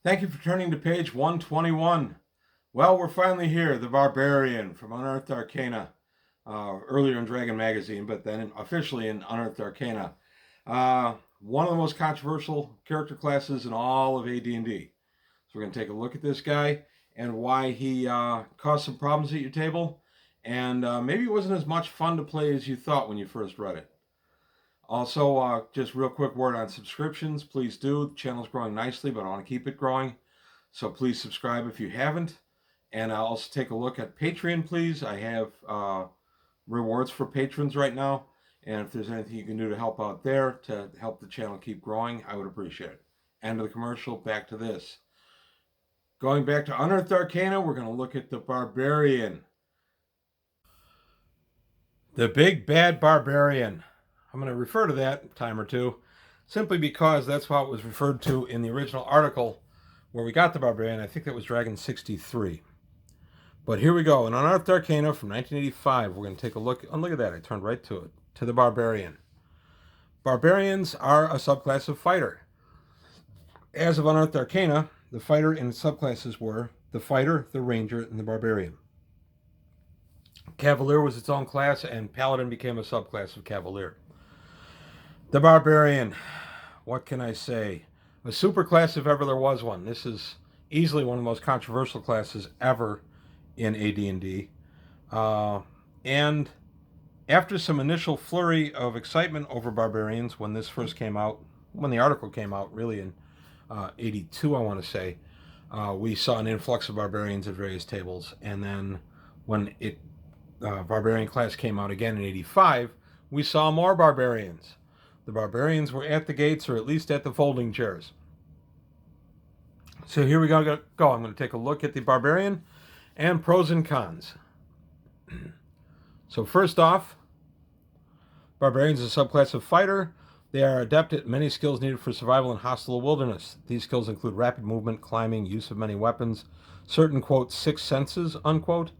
Thank you for turning to page 121. Well, we're finally here, the Barbarian from Unearthed Arcana. Earlier in Dragon Magazine, but then officially in Unearthed Arcana. One of the most controversial character classes in all of AD&D. So we're going to take a look at this guy and why he caused some problems at your table. And maybe it wasn't as much fun to play as you thought when you first read it. Also, just real quick word on subscriptions. Please do. The channel's growing nicely, but I want to keep it growing. So please subscribe if you haven't. And I'll also take a look at Patreon, please. I have rewards for patrons right now. And if there's anything you can do to help out there to help the channel keep growing, I would appreciate it. End of the commercial, back to this. Going back to Unearthed Arcana, we're going to look at the Barbarian. The Big Bad Barbarian. I'm going to refer to that a time or two, simply because that's how it was referred to in the original article where we got the Barbarian. I think that was Dragon 63. But here we go. In Unearthed Arcana from 1985, we're going to take a look. Oh, look at that. I turned right to it. To the Barbarian. Barbarians are a subclass of fighter. As of Unearthed Arcana, the fighter and subclasses were the fighter, the ranger, and the barbarian. Cavalier was its own class, and paladin became a subclass of cavalier. The Barbarian. What can I say? A superclass if ever there was one. This is easily one of the most controversial classes ever in AD&D. And after some initial flurry of excitement over Barbarians when this first came out, when the article came out, really in 82, I want to say, we saw an influx of Barbarians at various tables. And then when Barbarian class came out again in 85, we saw more Barbarians. The Barbarians were at the gates, or at least at the folding chairs. So here we go. I'm going to take a look at the Barbarian and pros and cons. So first off, Barbarians is a subclass of fighter. They are adept at many skills needed for survival in hostile wilderness. These skills include rapid movement, climbing, use of many weapons, certain, quote, sixth senses, unquote,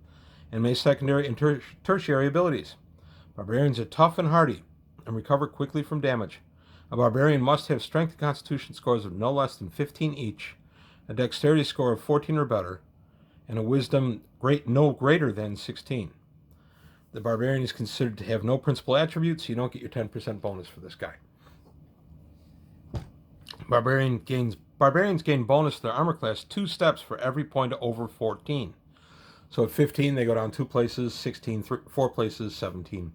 and many secondary and tertiary abilities. Barbarians are tough and hardy and recover quickly from damage. A barbarian must have strength and constitution scores of no less than 15 each, a dexterity score of 14 or better, and a wisdom no greater than 16. The barbarian is considered to have no principal attributes, so you don't get your 10% bonus for this guy. Barbarians gain bonus to their armor class 2 steps for every point over 14. So at 15, they go down 2 places, 16, 4 places, 17,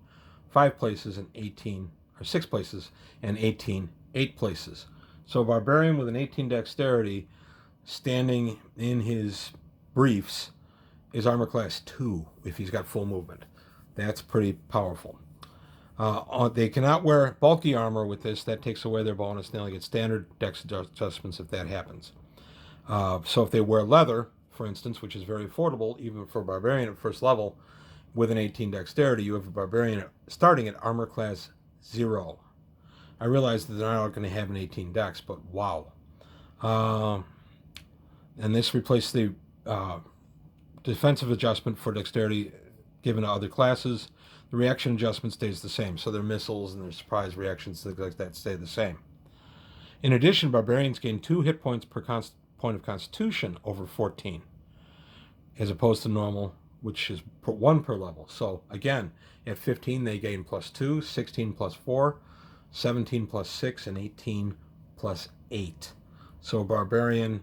5 places, and 18, or 6 places, and 18, 8 places. So a barbarian with an 18 dexterity standing in his briefs is armor class 2 if he's got full movement. That's pretty powerful. They cannot wear bulky armor with this. That takes away their bonus. They only get standard dex adjustments if that happens. So if they wear leather, for instance, which is very affordable, even for a barbarian at first level, with an 18 dexterity, you have a barbarian starting at armor class 0. I realize that they're not going to have an 18 dex, but wow. And this replaced the defensive adjustment for dexterity given to other classes. The reaction adjustment stays the same, so their missiles and their surprise reactions, things like that, stay the same. In addition, barbarians gain 2 hit points per point of constitution over 14, as opposed to normal, which is 1 per level. So again, at 15 they gain +2, 16 +4, 17 +6, and 18 +8. So a barbarian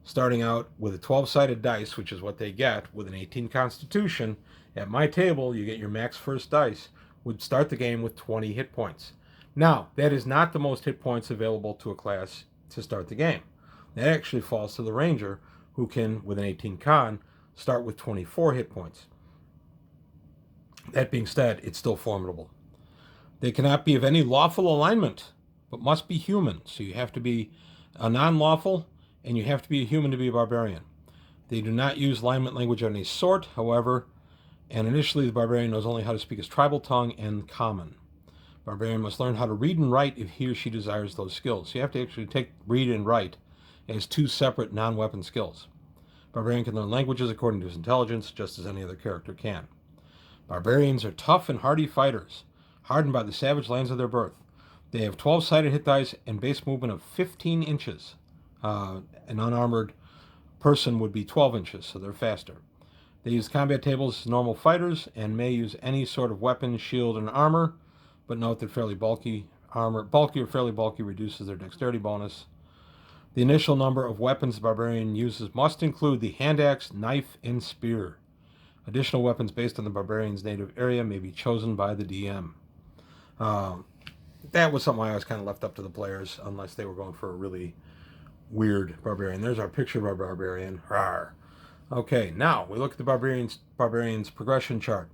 starting out with a 12-sided dice, which is what they get with an 18 constitution, at my table you get your max first dice, would start the game with 20 hit points. Now, that is not the most hit points available to a class to start the game. That actually falls to the ranger, who can, with an 18 con, start with 24 hit points. That being said, it's still formidable. They cannot be of any lawful alignment, but must be human. So you have to be a non-lawful, and you have to be a human to be a barbarian. They do not use alignment language of any sort, however, and initially the barbarian knows only how to speak his tribal tongue and common. Barbarian must learn how to read and write if he or she desires those skills. So you have to actually take read and write as 2 separate non-weapon skills. Barbarian can learn languages according to his intelligence, just as any other character can. Barbarians are tough and hardy fighters, hardened by the savage lands of their birth. They have 12-sided hit dice and base movement of 15 inches, An unarmored person would be 12 inches, so they're faster. They use combat tables as normal fighters and may use any sort of weapon, shield, and armor, but note that fairly bulky armor, bulky or fairly bulky, reduces their dexterity bonus. The initial number of weapons the barbarian uses must include the hand axe, knife, and spear. Additional weapons based on the barbarian's native area may be chosen by the DM. That was something I was kind of left up to the players, unless they were going for a really weird barbarian. There's our picture of our barbarian. Rawr. Okay, now we look at the barbarian's progression chart.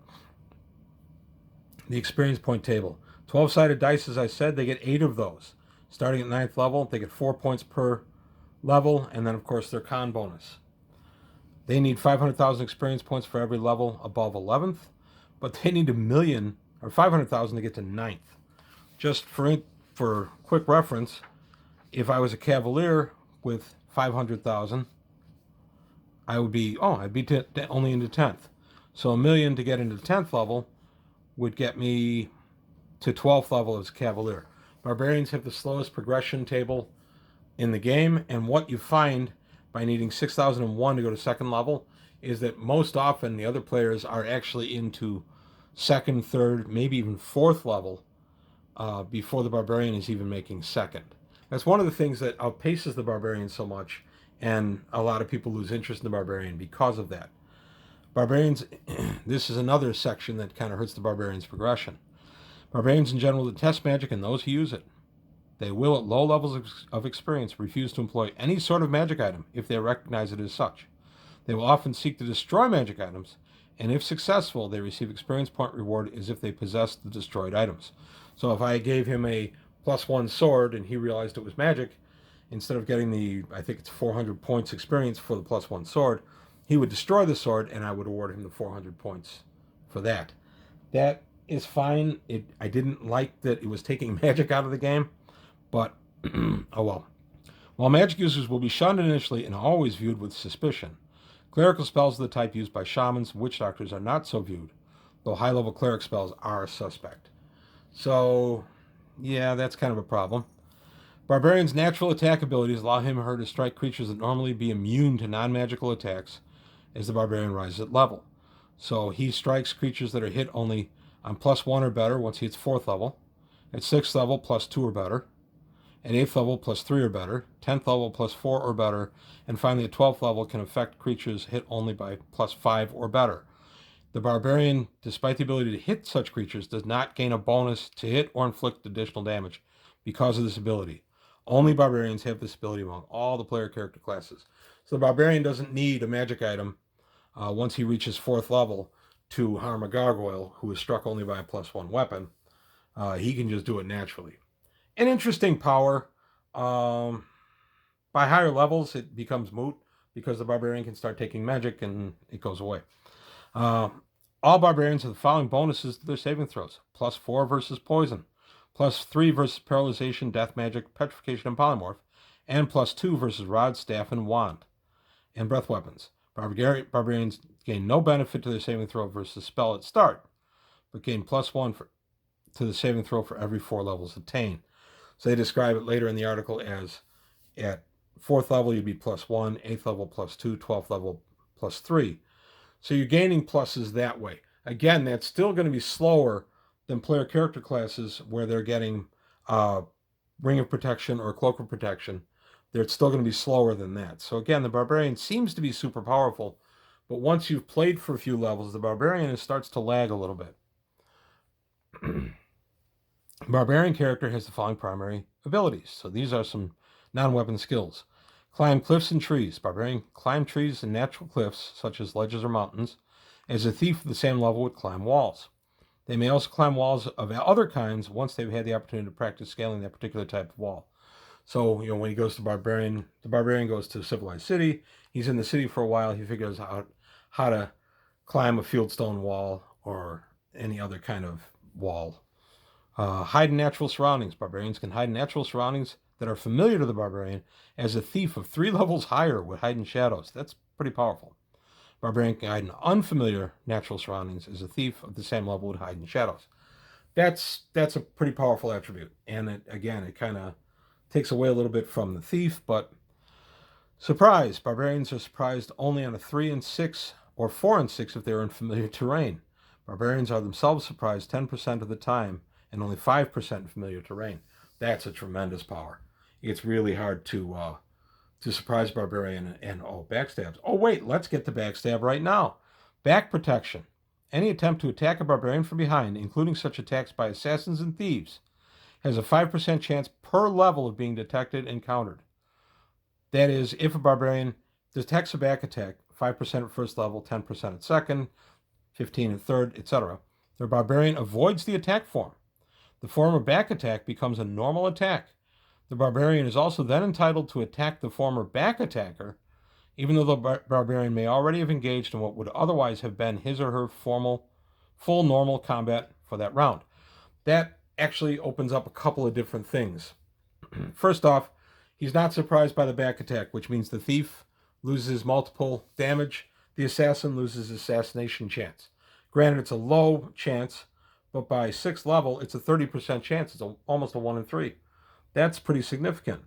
The experience point table. 12-sided dice, as I said, they get 8 of those. Starting at 9th level, they get 4 points per level, and then, of course, their con bonus. They need 500,000 experience points for every level above 11th, but they need 1,000,000 or 500,000 to get to 9th. Just for quick reference, if I was a cavalier with 500,000, I'd be only into 10th. So 1,000,000 to get into 10th level would get me to 12th level as a cavalier. Barbarians have the slowest progression table in the game, and what you find by needing 6,001 to go to 2nd level is that most often the other players are actually into 2nd, 3rd, maybe even 4th level before the barbarian is even making 2nd. That's one of the things that outpaces the barbarian so much, and a lot of people lose interest in the barbarian because of that. Barbarians, this is another section that kind of hurts the barbarian's progression. Barbarians in general detest magic and those who use it. They will, at low levels of experience, refuse to employ any sort of magic item if they recognize it as such. They will often seek to destroy magic items, and if successful, they receive experience point reward as if they possessed the destroyed items. So if I gave him a +1 sword and he realized it was magic, instead of getting I think it's 400 points experience for the +1 sword, he would destroy the sword and I would award him the 400 points for that. That is fine. I didn't like that it was taking magic out of the game, but oh well. While magic users will be shunned initially and always viewed with suspicion, clerical spells of the type used by shamans and witch doctors are not so viewed, though high-level cleric spells are suspect. So, yeah, that's kind of a problem. Barbarian's natural attack abilities allow him or her to strike creatures that normally be immune to non-magical attacks as the barbarian rises at level. So he strikes creatures that are hit only on +1 or better once he hits 4th level, at 6th level +2 or better, at 8th level +3 or better, 10th level +4 or better, and finally at 12th level can affect creatures hit only by +5 or better. The barbarian, despite the ability to hit such creatures, does not gain a bonus to hit or inflict additional damage because of this ability. Only barbarians have this ability among all the player character classes. So the barbarian doesn't need a magic item once he reaches 4th level to harm a gargoyle who is struck only by a +1 weapon. He can just do it naturally. An interesting power. By higher levels, it becomes moot because the barbarian can start taking magic and it goes away. All barbarians have the following bonuses to their saving throws: +4 versus poison, +3 versus paralyzation, death magic, petrification, and polymorph, and +2 versus rod, staff, and wand, and breath weapons. Barbarians gain no benefit to their saving throw versus spell at start, but gain +1 to the saving throw for every 4 levels attained. So they describe it later in the article as at 4th level you'd be +1, 8th level +2, 12th level +3. So you're gaining pluses that way. Again, that's still going to be slower than player character classes where they're getting Ring of Protection or Cloak of Protection. They're still going to be slower than that. So again, the Barbarian seems to be super powerful, but once you've played for a few levels, the Barbarian starts to lag a little bit. Barbarian character has the following primary abilities. So these are some non-weapon skills. Climb cliffs and trees. Barbarian climb trees and natural cliffs, such as ledges or mountains. As a thief of the same level would climb walls. They may also climb walls of other kinds once they've had the opportunity to practice scaling that particular type of wall. So, when he goes to Barbarian, the Barbarian goes to a civilized city. He's in the city for a while. He figures out how to climb a fieldstone wall or any other kind of wall. Hide in natural surroundings. Barbarians can hide in natural surroundings that are familiar to the barbarian. As a thief of 3 levels higher would hide in shadows. That's pretty powerful. Barbarian can hide in unfamiliar natural surroundings. As a thief of the same level would hide in shadows. That's a pretty powerful attribute. And it kind of takes away a little bit from the thief, but Surprise! Barbarians are surprised only on a 3 and 6 or 4 and 6 if they're in familiar terrain. Barbarians are themselves surprised 10% of the time and only 5% in familiar terrain. That's a tremendous power. It's really hard to surprise Barbarian and backstabs. Oh wait, let's get to backstab right now. Back protection. Any attempt to attack a Barbarian from behind, including such attacks by assassins and thieves, has a 5% chance per level of being detected and countered. That is, if a Barbarian detects a back attack, 5% at first level, 10% at second, 15 at third, etc., the Barbarian avoids the attack form. The former back attack becomes a normal attack. The Barbarian is also then entitled to attack the former back attacker, even though the Barbarian may already have engaged in what would otherwise have been his or her full normal combat for that round. That actually opens up a couple of different things. First off, he's not surprised by the back attack, which means the thief loses multiple damage, the assassin loses assassination chance. Granted, it's a low chance, but by 6th level, it's a 30% chance. It's almost a 1 in 3. That's pretty significant.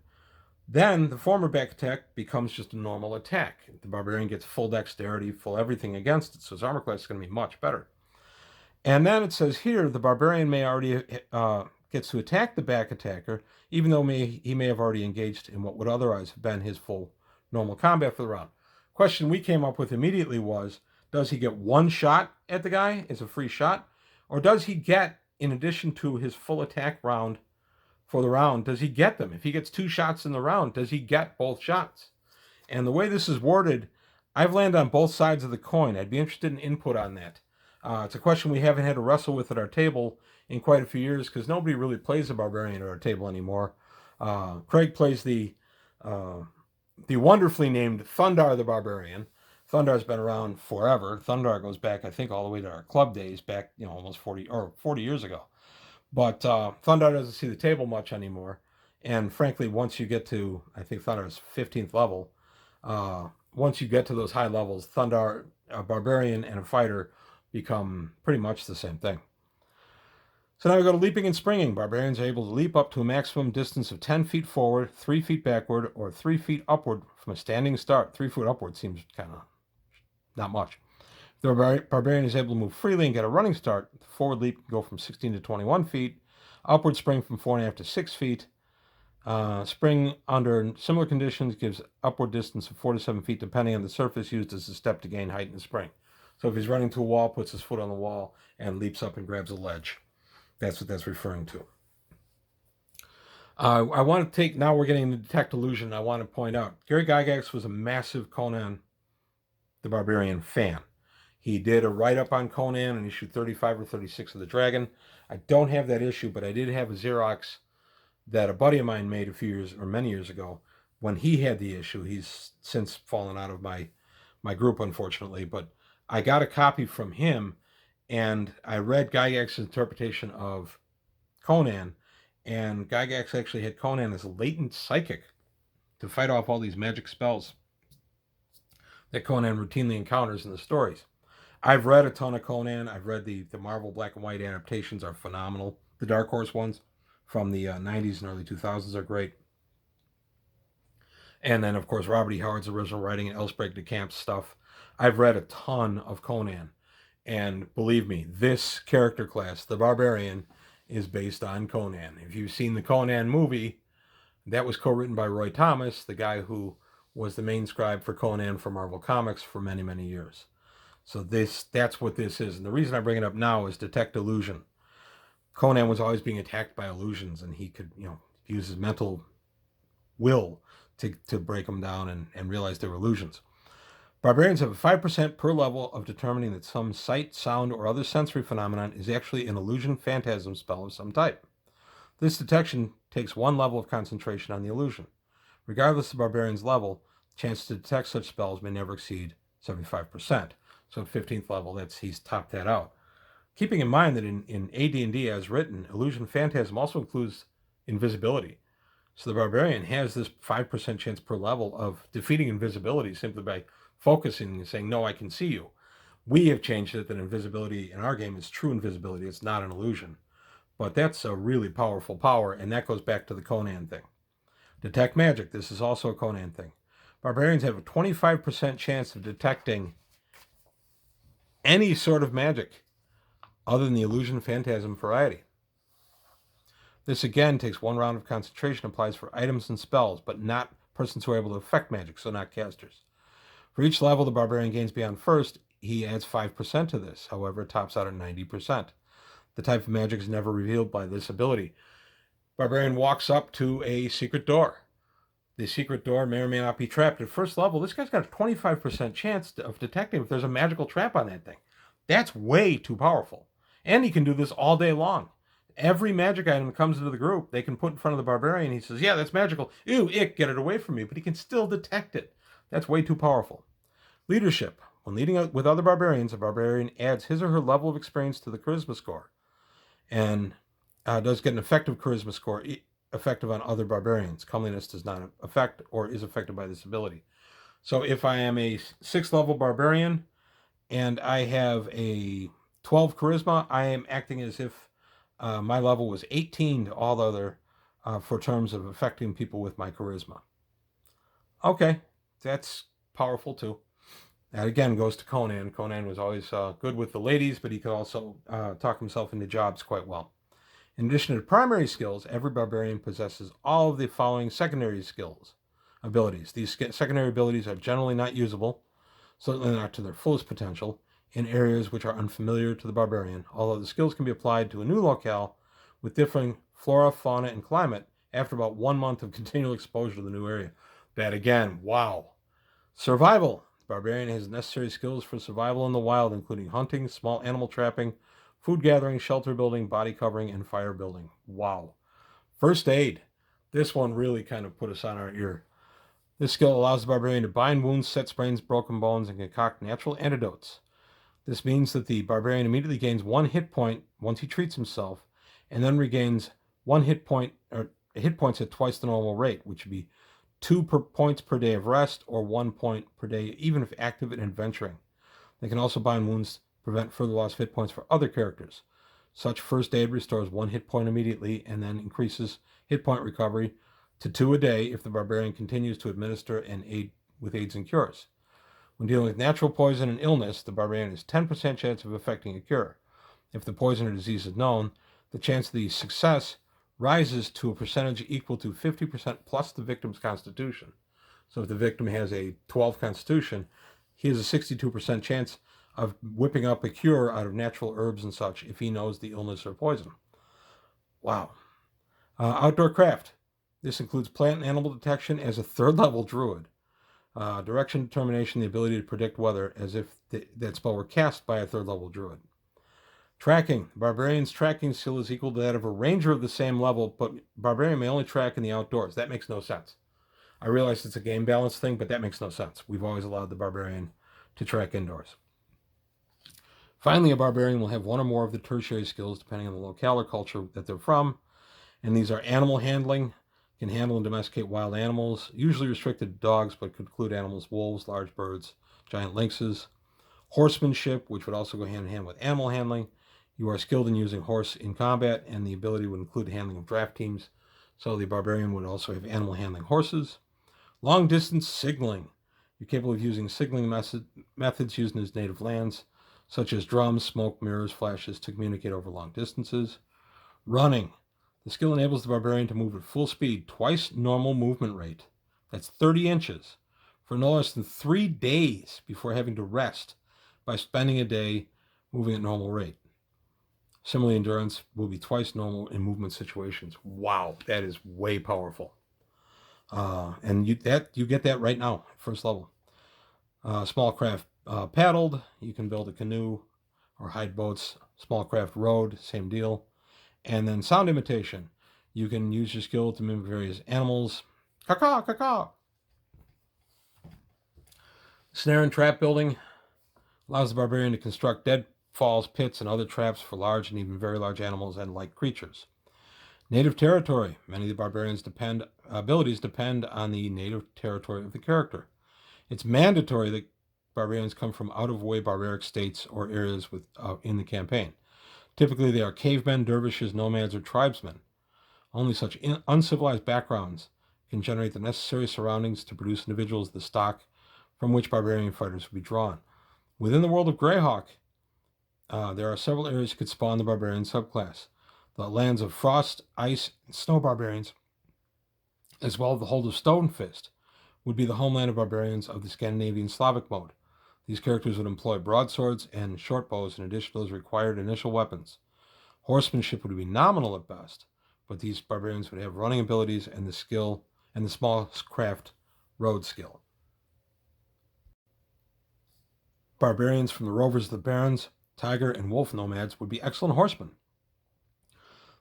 Then the former back attack becomes just a normal attack. The Barbarian gets full dexterity, full everything against it, so his armor class is going to be much better. And then it says here the Barbarian may already gets to attack the back attacker, even though he may have already engaged in what would otherwise have been his full normal combat for the round. Question we came up with immediately was, does he get one shot at the guy as a free shot? Or does he get, in addition to his full attack round for the round, does he get them? If he gets 2 shots in the round, does he get both shots? And the way this is worded, I've landed on both sides of the coin. I'd be interested in input on that. It's a question we haven't had to wrestle with at our table in quite a few years because nobody really plays the Barbarian at our table anymore. Craig plays the wonderfully named Thundar the Barbarian. Thundar's been around forever. Thundar goes back, I think, all the way to our club days, back almost 40 years ago. But Thundar doesn't see the table much anymore. And frankly, once you get to, I think Thundar's 15th level, once you get to those high levels, Thundar, a Barbarian, and a fighter become pretty much the same thing. So now we go to leaping and springing. Barbarians are able to leap up to a maximum distance of 10 feet forward, 3 feet backward, or 3 feet upward from a standing start. 3 foot upward seems kind of not much. If the Barbarian is able to move freely and get a running start, the forward leap can go from 16 to 21 feet, upward spring from 4.5 to 6 feet. Spring under similar conditions gives upward distance of 4 to 7 feet, depending on the surface used as a step to gain height in the spring. So if he's running to a wall, puts his foot on the wall, and leaps up and grabs a ledge. That's what that's referring to. I want to take, now we're getting the Detect Illusion. I want to point out, Gary Gygax was a massive Conan the Barbarian fan. He did a write-up on Conan in issue 35 or 36 of The Dragon. I don't have that issue, but I did have a Xerox that a buddy of mine made a few years, or many years ago, when he had the issue. He's since fallen out of my group, unfortunately, but I got a copy from him, and I read Gygax's interpretation of Conan, and Gygax actually had Conan as a latent psychic to fight off all these magic spells that Conan routinely encounters in the stories. I've read a ton of Conan. I've read the Marvel black and white adaptations are phenomenal. The Dark Horse ones from the 90s and early 2000s are great. And then, of course, Robert E. Howard's original writing and Elsbreg de Camp's stuff. I've read a ton of Conan. And believe me, this character class, the Barbarian, is based on Conan. If you've seen the Conan movie, that was co-written by Roy Thomas, the guy who was the main scribe for Conan for Marvel Comics for many, many years. So that's what this is. And the reason I bring it up now is Detect Illusion. Conan was always being attacked by illusions, and he could, use his mental will to break them down and realize they were illusions. Barbarians have a 5% per level of determining that some sight, sound, or other sensory phenomenon is actually an illusion phantasm spell of some type. This detection takes 1 level of concentration on the illusion. Regardless of the Barbarian's level, the chance to detect such spells may never exceed 75%. So at 15th level, he's topped that out. Keeping in mind that in AD&D as written, illusion phantasm also includes invisibility. So the Barbarian has this 5% chance per level of defeating invisibility simply by focusing and saying, no, I can see you. We have changed it that invisibility in our game is true invisibility. It's not an illusion. But that's a really powerful power, and that goes back to the Conan thing. Detect magic. This is also a Conan thing. Barbarians have a 25% chance of detecting any sort of magic other than the illusion phantasm variety. This again takes 1 round of concentration, applies for items and spells, but not persons who are able to affect magic, so not casters. For each level the barbarian gains beyond first, he adds 5% to this. However, it tops out at 90%. The type of magic is never revealed by this ability. Barbarian walks up to a secret door. The secret door may or may not be trapped. At first level, this guy's got a 25% chance of detecting if there's a magical trap on that thing. That's way too powerful. And he can do this all day long. Every magic item that comes into the group, they can put in front of the barbarian. He says, yeah, that's magical. Ew, ick, get it away from me. But he can still detect it. That's way too powerful. Leadership. When leading with other barbarians, a barbarian adds his or her level of experience to the charisma score. And does get an effective charisma score, effective on other barbarians. Comeliness does not affect or is affected by this ability. So if I am a 6th level barbarian and I have a 12 charisma, I am acting as if my level was 18 to all other for terms of affecting people with my charisma. Okay, that's powerful too. That again goes to Conan. Conan was always good with the ladies, but he could also talk himself into jobs quite well. In addition to primary skills, every barbarian possesses all of the following secondary abilities. These secondary abilities are generally not usable, certainly not to their fullest potential, in areas which are unfamiliar to the barbarian, although the skills can be applied to a new locale with differing flora, fauna, and climate after about 1 month of continual exposure to the new area. That again, wow. Survival. The barbarian has necessary skills for survival in the wild, including hunting, small animal trapping, food gathering, shelter building, body covering, and fire building. Wow. First aid. This one really kind of put us on our ear. This skill allows the barbarian to bind wounds, set sprains, broken bones, and concoct natural antidotes. This means that the barbarian immediately gains 1 hit point once he treats himself, and then regains 1 hit point, or hit points at twice the normal rate, which would be 2 points per day of rest, or 1 point per day, even if active and adventuring. They can also bind wounds, prevent further loss of hit points for other characters. Such first aid restores 1 hit point immediately, and then increases hit point recovery to 2 a day if the barbarian continues to administer and aid with aids and cures. When dealing with natural poison and illness, the barbarian has 10% chance of effecting a cure. If the poison or disease is known, the chance of the success rises to a percentage equal to 50% plus the victim's constitution. So if the victim has a 12 constitution, he has a 62% chance of whipping up a cure out of natural herbs and such if he knows the illness or poison. Wow. Outdoor craft. This includes plant and animal detection as a 3rd level druid. Direction determination, the ability to predict weather as if that spell were cast by a 3rd level druid. Tracking. The barbarian's tracking skill is equal to that of a ranger of the same level, but barbarian may only track in the outdoors. That makes no sense. I realize it's a game balance thing, but that makes no sense. We've always allowed the barbarian to track indoors. Finally, a barbarian will have 1 or more of the tertiary skills depending on the locale or culture that they're from, and these are animal handling, can handle and domesticate wild animals, usually restricted to dogs, but could include animals, wolves, large birds, giant lynxes. Horsemanship, which would also go hand in hand with animal handling. You are skilled in using horse in combat, and the ability would include handling of draft teams. So the barbarian would also have animal handling horses. Long distance signaling. You're capable of using signaling methods used in his native lands, such as drums, smoke, mirrors, flashes to communicate over long distances. Running. The skill enables the barbarian to move at full speed, twice normal movement rate. That's 30 inches, for no less than 3 days before having to rest by spending a day moving at normal rate. Similarly, endurance will be twice normal in movement situations. Wow, that is way powerful. And you get that right now, 1st level. Small craft paddled. You can build a canoe or hide boats. Small craft rowed, same deal. And then sound imitation. You can use your skill to mimic various animals. Caw-caw, caw-caw. Snare and trap building allows the barbarian to construct deadfalls, pits, and other traps for large and even very large animals and light creatures. Native territory. Many of the barbarians' abilities depend on the native territory of the character. It's mandatory that barbarians come from out-of-way barbaric states or areas in the campaign. Typically, they are cavemen, dervishes, nomads, or tribesmen. Only such uncivilized backgrounds can generate the necessary surroundings to produce individuals of the stock from which barbarian fighters will be drawn. Within the world of Greyhawk, there are several areas that could spawn the barbarian subclass. The lands of frost, ice, and snow barbarians, as well as the hold of Stone Fist, would be the homeland of barbarians of the Scandinavian Slavic mode. These characters would employ broadswords and short bows in addition to those required initial weapons. Horsemanship would be nominal at best, but these barbarians would have running abilities and the skill and the small craft road skill. Barbarians from the Rovers of the Barrens, Tiger, and Wolf nomads would be excellent horsemen.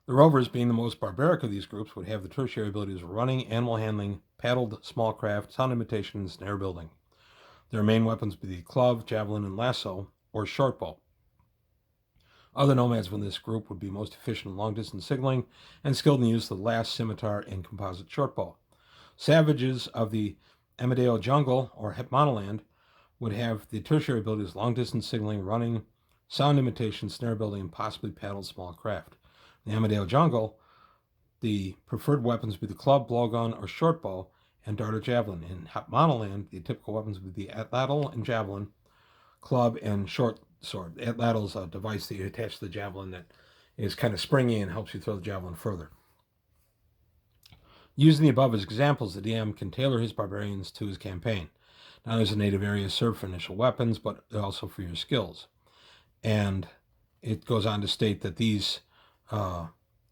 The Rovers, being the most barbaric of these groups, would have the tertiary abilities of running, animal handling, paddled, small craft, sound imitation, and snare building. Their main weapons would be the club, javelin, and lasso, or short bow. Other nomads within this group would be most efficient in long-distance signaling and skilled in the use of the lass, scimitar, and composite shortbow. Savages of the Amadeo jungle, or Hepmonoland, would have the tertiary abilities long-distance signaling, running, sound imitation, snare building, and possibly paddled small craft. In the Amadeo jungle, the preferred weapons would be the club, blowgun, or shortbow, and dart or javelin. In Hepmonoland, the typical weapons would be the atlatl and javelin, club, and short sword. The atlatl is a device that you attach to the javelin that is kind of springy and helps you throw the javelin further. Using the above as examples, the DM can tailor his barbarians to his campaign. Not only does the native area serve for initial weapons, but also for your skills. And it goes on to state that these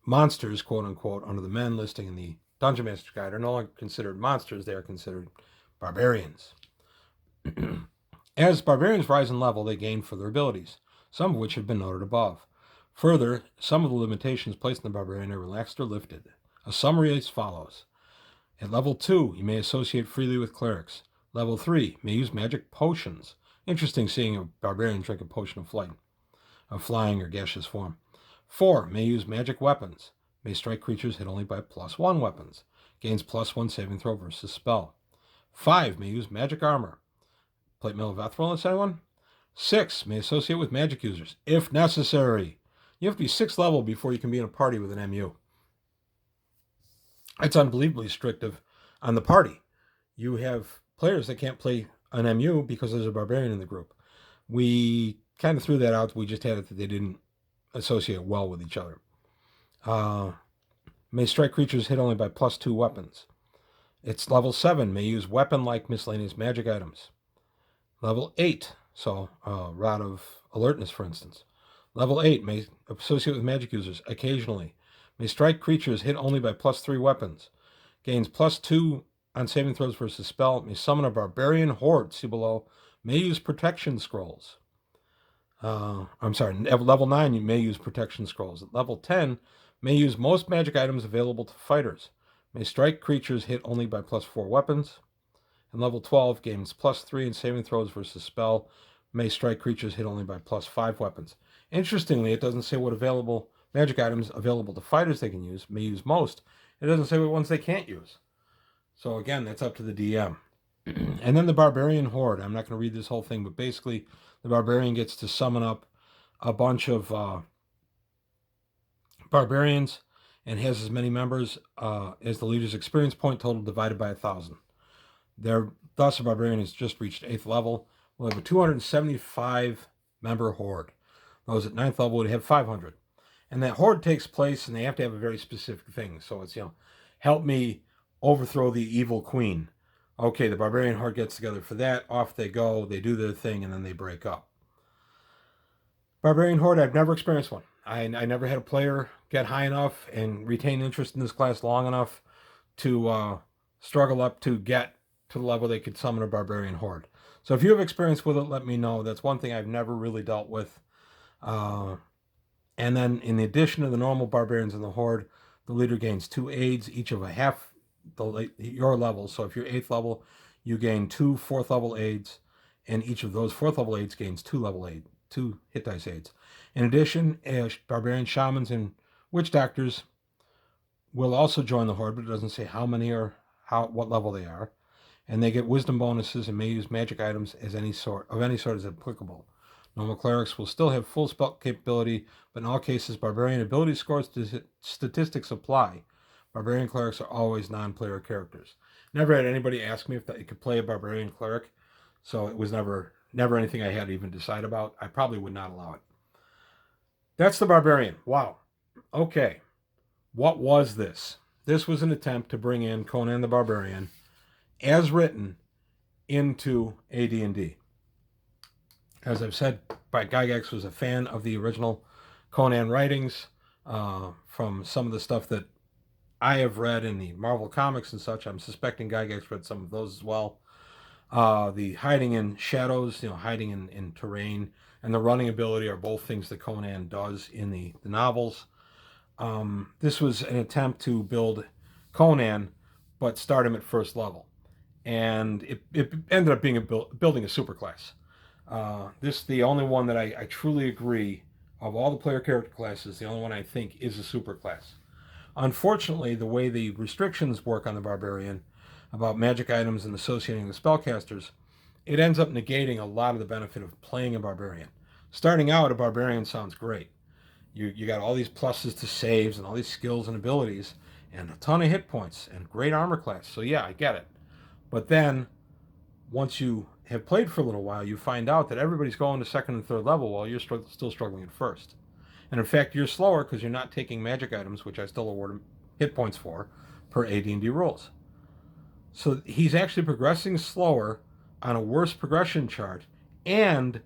monsters, quote unquote, under the men listing in the Dungeon Master's Guide, are no longer considered monsters, they are considered barbarians. As barbarians rise in level, they gain further abilities, some of which have been noted above. Further, some of the limitations placed in the barbarian are relaxed or lifted. A summary is as follows. At level 2, you may associate freely with clerics. Level 3, may use magic potions. Interesting seeing a barbarian drink a potion of flight, of flying or gaseous form. 4, may use magic weapons. May strike creatures hit only by +1 weapons. Gains +1 saving throw versus spell. 5, may use magic armor. Plate mail of Ethril, anyone? 6, may associate with magic users, if necessary. You have to be 6th level before you can be in a party with an MU. It's unbelievably restrictive on the party. You have players that can't play an MU because there's a barbarian in the group. We kind of threw that out. We just had it that they didn't associate well with each other. May strike creatures hit only by +2 weapons. It's level 7, may use weapon-like miscellaneous magic items. Level 8, so Rod of Alertness, for instance. Level 8, may associate with magic users occasionally. May strike creatures hit only by +3 weapons. Gains +2 on saving throws versus spell. May summon a barbarian horde, see below. May use protection scrolls. At level 9, you may use protection scrolls. At level 10, may use most magic items available to fighters. May strike creatures hit only by +4 weapons. And level 12, gains +3 in saving throws versus spell. May strike creatures hit only by +5 weapons. Interestingly, it doesn't say what available magic items available to fighters they can use. May use most. It doesn't say what ones they can't use. So again, that's up to the DM. And then the Barbarian Horde. I'm not going to read this whole thing, but basically the Barbarian gets to summon up a bunch of barbarians and has as many members as the leader's experience point total divided by 1,000. Thus, a Barbarian has just reached 8th level. We'll have a 275 member horde. Those at 9th level would have 500. And that horde takes place, and they have to have a very specific thing. So it's, help me overthrow the evil queen. Okay, the Barbarian horde gets together for that. Off they go. They do their thing, and then they break up. Barbarian horde, I've never experienced one. I never had a player get high enough and retain interest in this class long enough to struggle up to get to the level they could summon a Barbarian horde. So if you have experience with it, let me know. That's one thing I've never really dealt with. And then in addition to the normal barbarians in the horde, the leader gains 2 aids, each of a half your level. So if you're 8th level, you gain 2 4th level aids, and each of those 4th level aids gains 2 hit dice aids. In addition, barbarian shamans and witch doctors will also join the horde, but it doesn't say how many or what level they are. And they get wisdom bonuses and may use magic items as any sort as applicable. Normal clerics will still have full spell capability, but in all cases, barbarian ability scores statistics apply. Barbarian clerics are always non-player characters. Never had anybody ask me if they could play a barbarian cleric, so it was never anything I had to even decide about. I probably would not allow it. That's the barbarian. Wow. Okay. What was this? This was an attempt to bring in Conan the Barbarian, as written, into AD&D. As I've said, Gygax was a fan of the original Conan writings. From some of the stuff that I have read in the Marvel comics and such, I'm suspecting Gygax read some of those as well. The hiding in shadows, hiding in terrain, and the running ability are both things that Conan does in the novels. This was an attempt to build Conan, but start him at first level. And it ended up being building a superclass. This the only one that I truly agree, of all the player character classes, the only one I think is a superclass. Unfortunately, the way the restrictions work on the Barbarian about magic items and associating the spellcasters, it ends up negating a lot of the benefit of playing a Barbarian. Starting out, a Barbarian sounds great. You got all these pluses to saves and all these skills and abilities and a ton of hit points and great armor class. So yeah, I get it. But then, once you have played for a little while, you find out that everybody's going to second and third level while you're still struggling at first. And in fact, you're slower because you're not taking magic items, which I still award hit points for, per AD&D rules. So he's actually progressing slower on a worse progression chart and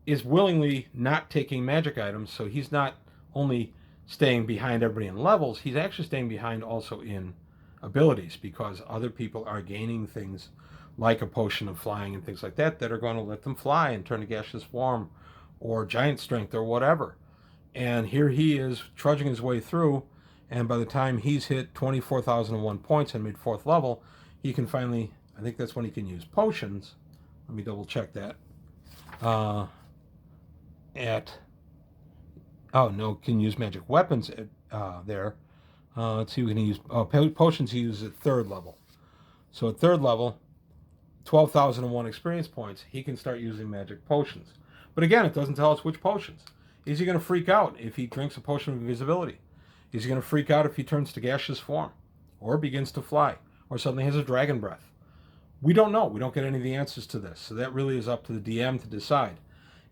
is willingly not taking magic items. So he's not only staying behind everybody in levels, he's actually staying behind also in abilities, because other people are gaining things like a potion of flying and things like that are going to let them fly and turn to gaseous form or giant strength or whatever. And here he is trudging his way through, and by the time he's hit 24,001 points and made 4th level, he can finally, I think that's when he can use potions. Let me double check that. Can use magic weapons there. Let's see, we can use potions he uses at 3rd level. So at 3rd level, 12,001 experience points, he can start using magic potions. But again, it doesn't tell us which potions. Is he going to freak out if he drinks a potion of invisibility? Is he going to freak out if he turns to gaseous form? Or begins to fly? Or suddenly has a dragon breath? We don't know. We don't get any of the answers to this. So that really is up to the DM to decide.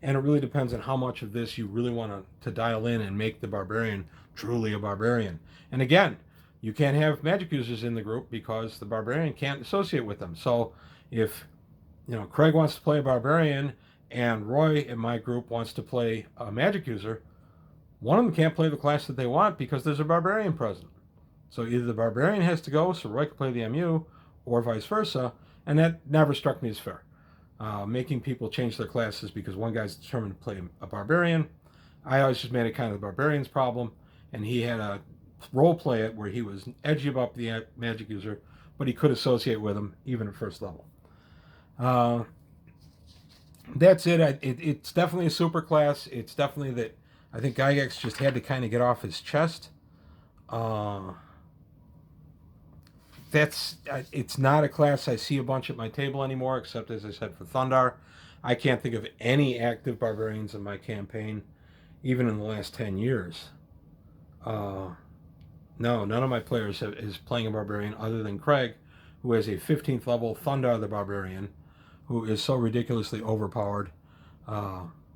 And it really depends on how much of this you really want to dial in and make the barbarian truly a barbarian. And again, you can't have magic users in the group because the barbarian can't associate with them. So if Craig wants to play a barbarian and Roy in my group wants to play a magic user, one of them can't play the class that they want because there's a barbarian present. So either the barbarian has to go so Roy can play the MU, or vice versa, and that never struck me as fair. Making people change their classes because one guy's determined to play a barbarian. I always just made it kind of the barbarian's problem, and he had a role play it where he was edgy about the magic user, but he could associate with him even at 1st level. That's it. It's definitely a super class. It's definitely that I think Gygax just had to kind of get off his chest. It's not a class I see a bunch at my table anymore, except, as I said, for Thundar. I can't think of any active barbarians in my campaign, even in the last 10 years. No, none of my players is playing a barbarian other than Craig, who has a 15th level Thundar the Barbarian, who is so ridiculously overpowered.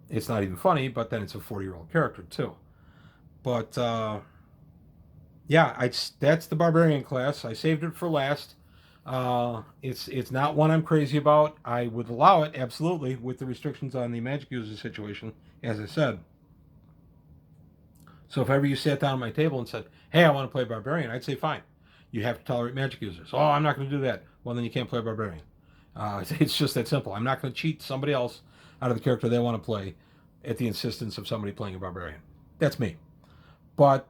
It's not even funny, but then it's a 40-year-old character, too. But that's the Barbarian class. I saved it for last. It's not one I'm crazy about. I would allow it, absolutely, with the restrictions on the magic user situation, as I said. So if ever you sat down at my table and said, hey, I want to play Barbarian, I'd say, fine. You have to tolerate magic users. Oh, I'm not going to do that. Well, then you can't play Barbarian. It's just that simple. I'm not going to cheat somebody else out of the character they want to play at the insistence of somebody playing a Barbarian. That's me. But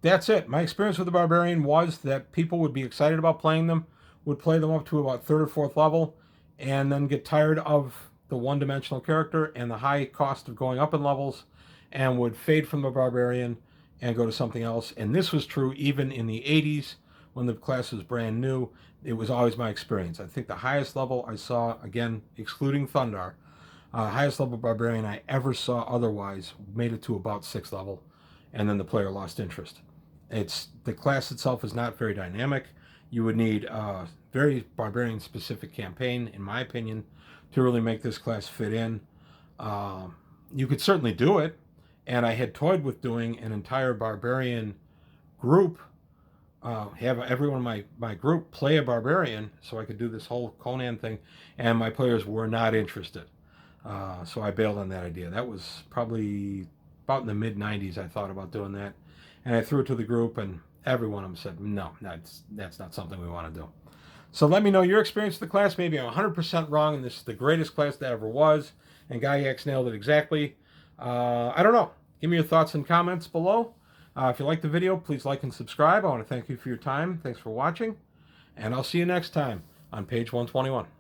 that's it. My experience with the Barbarian was that people would be excited about playing them, would play them up to about 3rd or 4th level, and then get tired of the one-dimensional character and the high cost of going up in levels, and would fade from the Barbarian and go to something else. And this was true even in the 80s when the class was brand new. It was always my experience. I think the highest level I saw, again, excluding Thundar, highest level Barbarian I ever saw otherwise made it to about 6th level, and then the player lost interest. The class itself is not very dynamic. You would need a very barbarian specific campaign, in my opinion, to really make this class fit in. You could certainly do it, and I had toyed with doing an entire barbarian group, have everyone in my group play a barbarian, so I could do this whole Conan thing, and my players were not interested. So I bailed on that idea. That was probably about in the mid 90s. I thought about doing that, and I threw it to the group, and every one of them said, no, that's not something we want to do. So let me know your experience with the class. Maybe I'm 100% wrong, and this is the greatest class that ever was, and Gaiax nailed it exactly. I don't know. Give me your thoughts and comments below. If you like the video, please like and subscribe. I want to thank you for your time. Thanks for watching, and I'll see you next time on page 121.